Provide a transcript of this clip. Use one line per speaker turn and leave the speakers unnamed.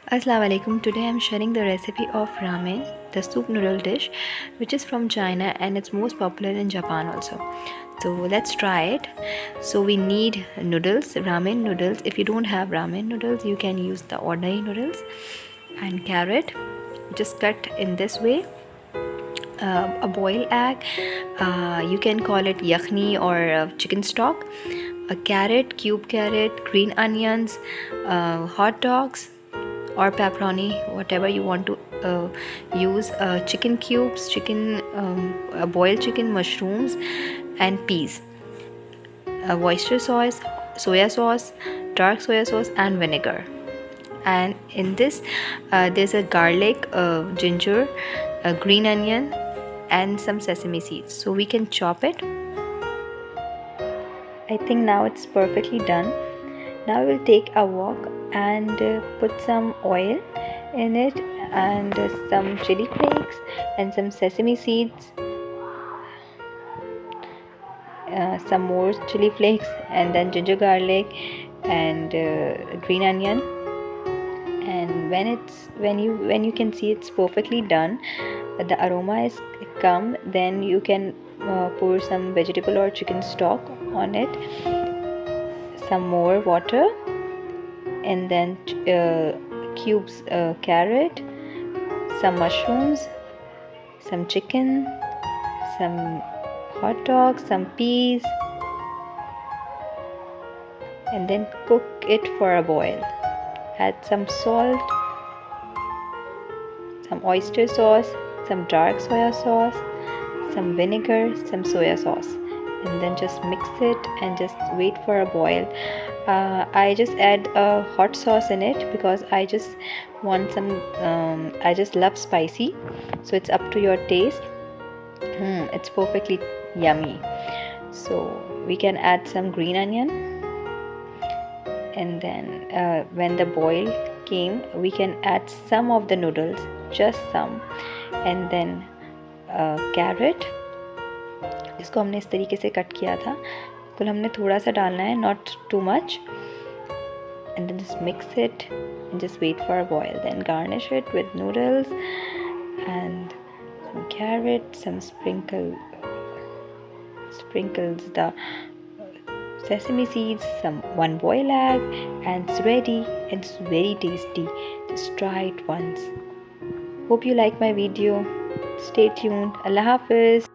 Assalamu alaikum. Today I'm sharing the recipe of ramen, the soup noodle dish, which is from China and it's most popular in Japan also. So let's try it. So we need noodles, ramen noodles. If you don't have ramen noodles, you can use the ordinary noodles, and carrot, just cut in this way. A boiled egg, you can call it yakhni or chicken stock, a carrot, cube carrot, green onions, hot dogs or pepperoni, whatever you want to use, chicken cubes, boiled chicken, mushrooms and peas, oyster sauce, soya sauce, dark soya sauce and vinegar. And in this there's a garlic, ginger, a green onion and some sesame seeds, so we can chop it. I think now it's perfectly done. Now we will take a wok and put some oil in it, and some chili flakes and some sesame seeds, some more chili flakes, and then ginger garlic and green onion. And when you can see it's perfectly done, the aroma is come, then you can pour some vegetable or chicken stock on it, some more water, and then cubes carrot, some mushrooms, some chicken, some hot dogs, some peas, and then cook it for a boil. Add some salt, some oyster sauce, some dark soya sauce, some vinegar, some soya sauce, and then just mix it and just wait for a boil. I just add a hot sauce in it because I just want some, I just love spicy, so it's up to your taste. It's perfectly yummy. So we can add some green onion, and then when the boil came, we can add some of the noodles, just some, and then carrot, इसको हमने इस तरीके से cut किया था, तो हमने थोड़ा सा डालना है, not too much, and then just mix it and just wait for a boil. Then garnish it with noodles and some carrot, some sprinkles the sesame seeds, one boiled egg, and it's ready, and it's very tasty. Just try it once. Hope you like my video. Stay tuned. Allah Hafiz.